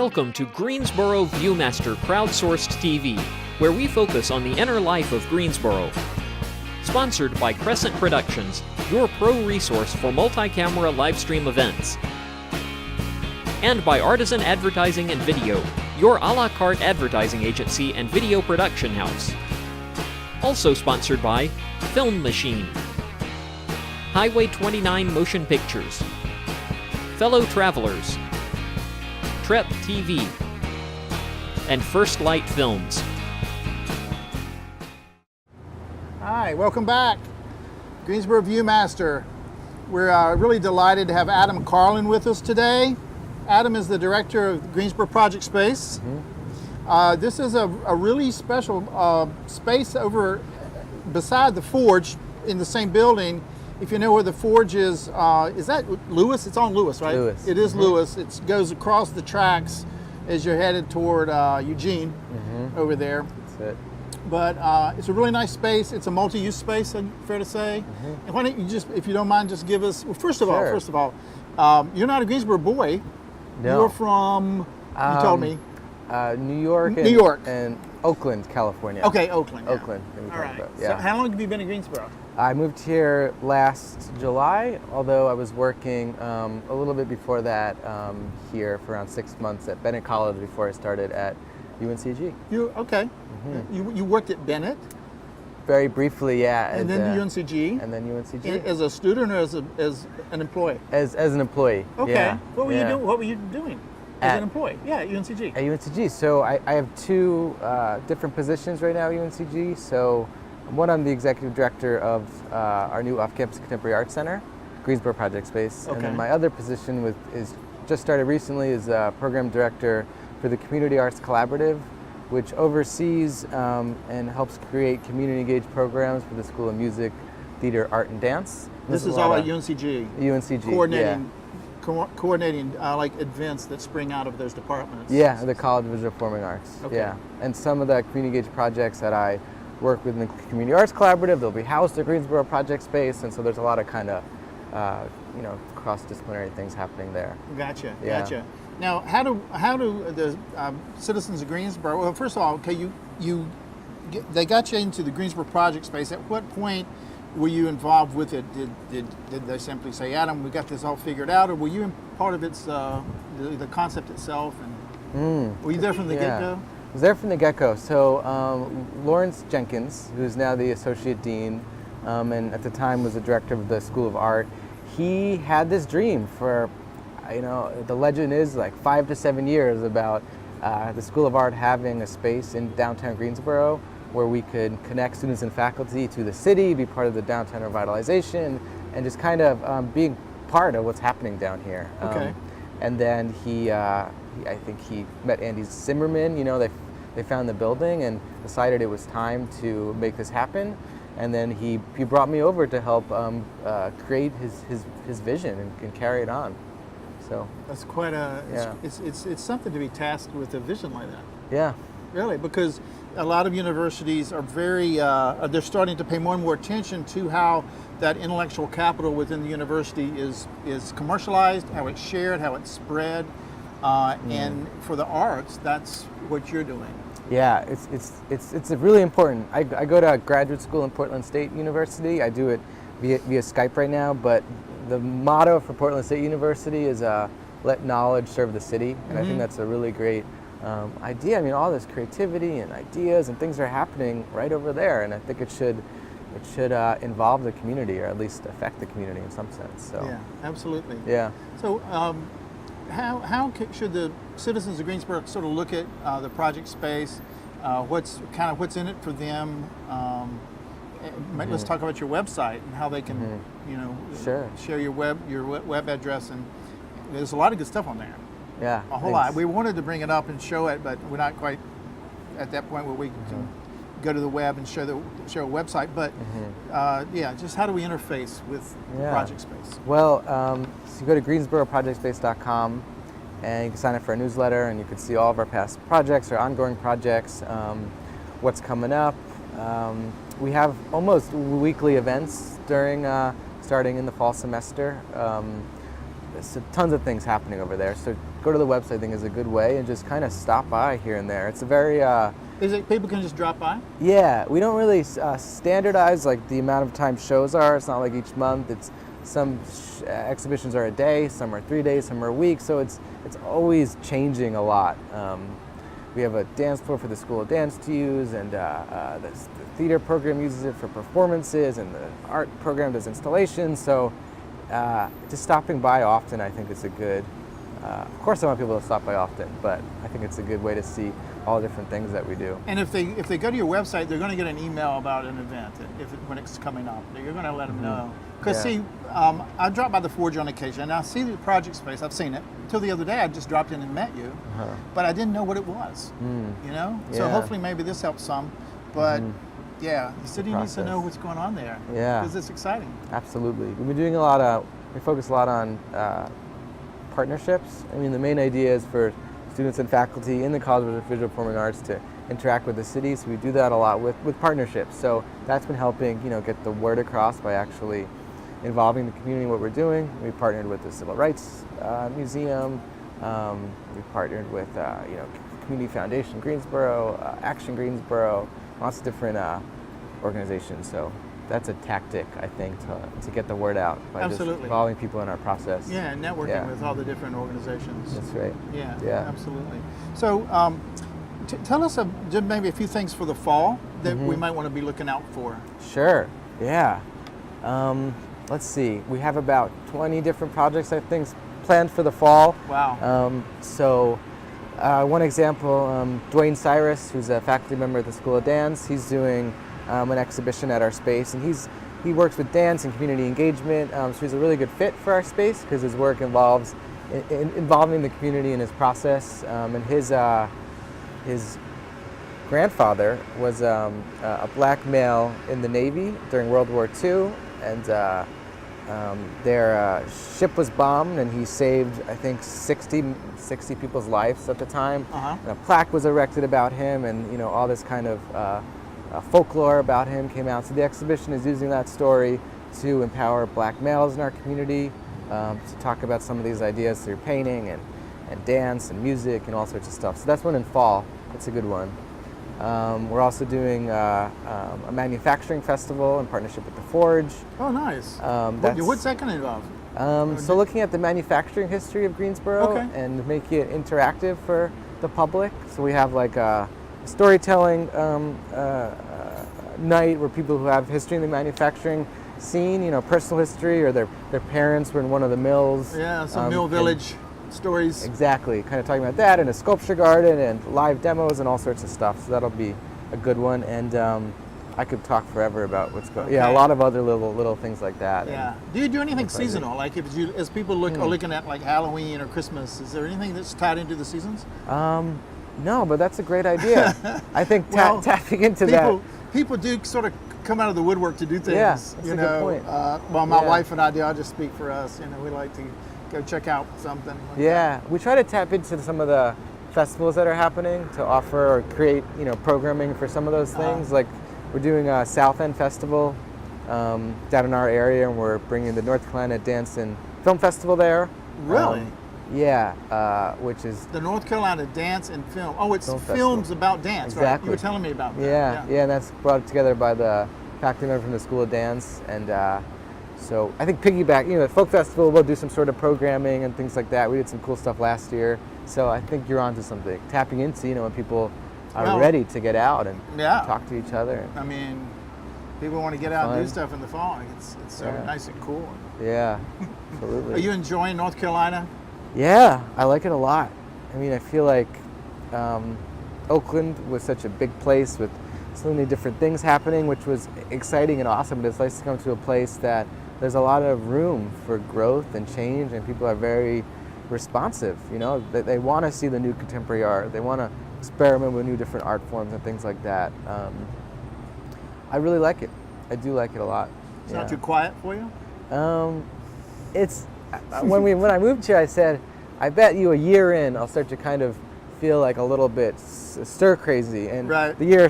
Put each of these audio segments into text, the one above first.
Welcome to Greensboro Viewmaster Crowdsourced TV, where we focus on the inner life of Greensboro. Sponsored by Crescent Productions, your pro resource for multi-camera live stream events. And by Artisan Advertising and Video, your a la carte advertising agency and video production house. Also sponsored by Film Machine, Highway 29 Motion Pictures, Fellow Travelers, Trep TV, and First Light Films. Hi, welcome back. Greensboro Viewmaster. We're really delighted to have Adam Carlin with us today. Adam is the director of Greensboro Project Space. Mm-hmm. This is a really special space over beside the Forge in the same building. If you know where the Forge is that Lewis? It's on Lewis, right? Lewis. It is Lewis. It goes across the tracks as you're headed toward Eugene over there. That's it. But it's a really nice space. It's a multi-use space, fair to say. And why don't you just, if you don't mind, just give us, well, first of all, you're not a Greensboro boy. No. You're from, you told me. New York. New York. And Oakland, California. Okay, Oakland. Yeah. Oakland. All right. Yeah. So how long have you been in Greensboro? I moved here last July, although I was working a little bit before that here for around 6 months at Bennett College before I started at UNC-G. Okay. You worked at Bennett? Very briefly, yeah. And then UNC-G? And then UNC-G. As a student or as an employee? As an employee. Okay. Yeah. What were you doing as an employee? Yeah, at UNC-G. At UNC-G. So I have two different positions right now at UNC-G. So one, I'm the executive director of our new off-campus contemporary arts center, Greensboro Project Space. Okay. And then my other position is just started recently is program director for the Community Arts Collaborative, which oversees and helps create community-engaged programs for the School of Music, Theater, Art, and Dance. This is all at UNC-G? UNC-G, coordinating like events that spring out of those departments. Yeah, the College of Visual Performing Arts. Okay. Yeah, and some of the community-engaged projects that I work with in the Community Arts Collaborative, they'll be housed at Greensboro Project Space, and so there's a lot of kind of, cross-disciplinary things happening there. Gotcha. Now, how do the citizens of Greensboro? Well, first of all, okay, they got you into the Greensboro Project Space. At what point were you involved with it? Did they simply say, "Adam, we got this all figured out," or were you part of its the concept itself? And were you there from the get-go? I was there from the get-go. So Lawrence Jenkins, who's now the associate dean, and at the time was the director of the School of Art, he had this dream for, the legend is like 5 to 7 years about the School of Art having a space in downtown Greensboro where we could connect students and faculty to the city, be part of the downtown revitalization, and just kind of being part of what's happening down here. Okay. And then I think he met Andy Zimmerman. They found the building and decided it was time to make this happen. And then he brought me over to help create his vision and carry it on. So that's quite it's something to be tasked with a vision like that. Yeah. Really, because a lot of universities are they're starting to pay more and more attention to how that intellectual capital within the university is commercialized, how it's shared, how it's spread. And for the arts, that's what you're doing. Yeah, it's really important. I go to graduate school in Portland State University. I do it via Skype right now, but the motto for Portland State University is let knowledge serve the city, and I think that's a really great idea. I mean, all this creativity and ideas and things are happening right over there, and I think it should involve the community, or at least affect the community in some sense. So yeah, absolutely. Yeah. So how should the citizens of Greensboro sort of look at the project space? What's in it for them? Let's talk about your website and how they can, share your web address, and there's a lot of good stuff on there. Yeah, a whole lot. We wanted to bring it up and show it, but we're not quite at that point where we can go to the web and show a website. But just how do we interface with Project Space? Well, so you go to greensboroprojectspace.com and you can sign up for a newsletter, and you can see all of our past projects, our ongoing projects, what's coming up. We have almost weekly events starting in the fall semester. there's tons of things happening over there. So go to the website, I think, is a good way, and just kind of stop by here and there. It's a very Is it people can just drop by? yeah, we don't really standardize like the amount of time shows are. It's not like each month. It's some exhibitions are a day, some are 3 days, some are a week. So it's always changing a lot. We have a dance floor for the School of Dance to use, and the theater program uses it for performances, and the art program does installations. So just stopping by often, I think, is a good. Of course, I want people to stop by often, but I think it's a good way to see all the different things that we do. And if they go to your website, they're going to get an email about an event when it's coming up. You're going to let them know. Because Yeah. see, I drop by the Forge on occasion, and I see the project space. I've seen it. Until the other day, I just dropped in and met you, but I didn't know what it was. You know. So Yeah. hopefully, maybe this helps some. But yeah, the city needs to know process. what's going on there. Yeah. Because it's exciting. Absolutely. We've been doing we focus a lot on partnerships. I mean, the main idea is for students and faculty in the College of Visual Performing Arts to interact with the city, so we do that a lot with partnerships. So that's been helping, get the word across by actually involving the community in what we're doing. We partnered with the Civil Rights Museum. We partnered with, Community Foundation Greensboro, Action Greensboro, lots of different organizations. So that's a tactic, I think, to get the word out by just involving people in our process. Yeah, and networking with all the different organizations. That's right. Yeah, absolutely. So tell us just maybe a few things for the fall that we might want to be looking out for. Sure, yeah. Let's see, we have about 20 different projects, I think, planned for the fall. Wow. One example, Dwayne Cyrus, who's a faculty member at the School of Dance, he's doing an exhibition at our space, and he works with dance and community engagement, so he's a really good fit for our space because his work involves involving the community in his process. And his grandfather was a black male in the Navy during World War II, and their ship was bombed, and he saved, I think, 60 people's lives at the time. And a plaque was erected about him, and all this kind of folklore about him came out. So the exhibition is using that story to empower black males in our community, to talk about some of these ideas through painting and dance and music and all sorts of stuff. So that's one in fall. That's a good one. We're also doing a manufacturing festival in partnership with the Forge. Oh, nice. What's that going to involve? So looking at the manufacturing history of Greensboro and making it interactive for the public. So we have like a storytelling night where people who have history in the manufacturing scene, personal history, or their parents were in one of the mills. Yeah, some mill village stories. Exactly, kind of talking about that, and a sculpture garden and live demos and all sorts of stuff. So that'll be a good one. And I could talk forever about what's going. Yeah, a lot of other little things like that. Yeah. Do you do anything seasonal? Like as people are looking at like Halloween or Christmas, is there anything that's tied into the seasons? No, but that's a great idea. I think tapping into that. People do sort of come out of the woodwork to do things. Yeah, that's a good point. Well, my wife and I do. I'll just speak for us. We like to go check out something. We try to tap into some of the festivals that are happening to offer or create, programming for some of those things. Like we're doing a South End Festival down in our area, and we're bringing the North Carolina Dance and Film Festival there. Really? Which is the North Carolina Dance and Film. Oh, it's films festival. About dance, exactly. Right? You were telling me about that. Yeah, and that's brought together by the faculty member from the School of Dance. And so I think piggyback, the Folk Festival will do some sort of programming and things like that. We did some cool stuff last year. So I think you're onto something. Tapping into, when people are ready to get out and talk to each other. I mean, people want to get out and do stuff in the fall. It's so nice and cool. Yeah, absolutely. Are you enjoying North Carolina? Yeah, I like it a lot. I mean, I feel like Oakland was such a big place with so many different things happening, which was exciting and awesome, but it's nice to come to a place that there's a lot of room for growth and change, and people are very responsive. They want to see the new contemporary art. They want to experiment with new different art forms and things like that. I really like it. I do like it a lot. It's not too quiet for you? It's when I moved here, I said, I bet you a year in, I'll start to kind of feel like a little bit stir crazy. And Right. the year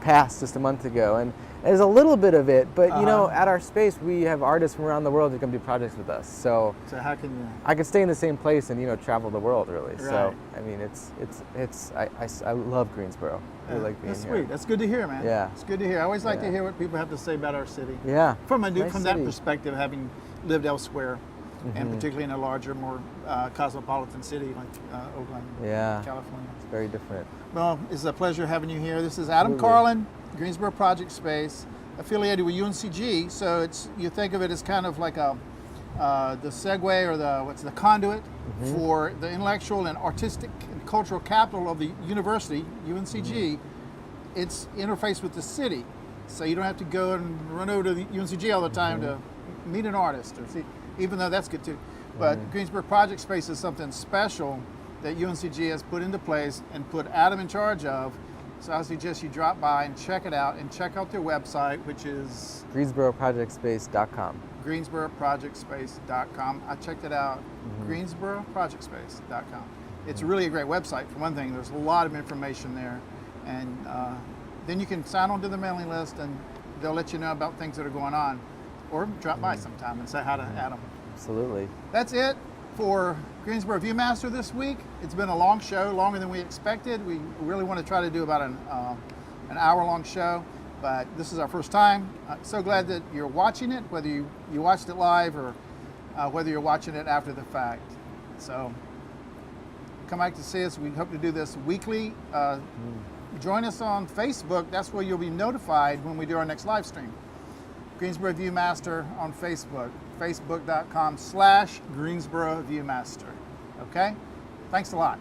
passed just a month ago, and there's a little bit of it. But you know, Uh-huh. at our space, we have artists from around the world who come do projects with us. So So how can you? I could stay in the same place and travel the world really. So Right. I mean, I love Greensboro. I really like being That's here. sweet. That's good to hear, man. Yeah. It's good to hear. I always like to Yeah. hear what people have to say about our city. Yeah. From Nice from that city. perspective, having lived elsewhere, and Mhm. particularly in a larger, more cosmopolitan city like Oakland, Yeah. California. It's very different. Well, it's a pleasure having you here. This is Adam Absolutely. Carlin, Greensboro Project Space, affiliated with UNC-G. So you think of it as kind of like the segue or the conduit Mm-hmm. for the intellectual and artistic and cultural capital of the university, UNC-G. It's interfaced with the city, so you don't have to go and run over to the UNC-G all the time to meet an artist or see. Even though that's good too, but Greensboro Project Space is something special that UNC-G has put into place and put Adam in charge of. So I suggest you drop by and check it out, and check out their website, which is GreensboroProjectSpace.com. GreensboroProjectSpace.com. I checked it out, GreensboroProjectSpace.com. It's really a great website for one thing. There's a lot of information there, and then you can sign on to the mailing list, and they'll let you know about things that are going on, or drop by sometime and say hi to Adam. Absolutely. That's it for Greensboro Viewmaster this week. It's been a long show, longer than we expected. We really want to try to do about an hour-long show, but this is our first time. So glad that you're watching it, whether you watched it live or whether you're watching it after the fact. So come back to see us. We hope to do this weekly. Join us on Facebook. That's where you'll be notified when we do our next live stream. Greensboro Viewmaster on Facebook, facebook.com/Greensboro Viewmaster. Okay? Thanks a lot.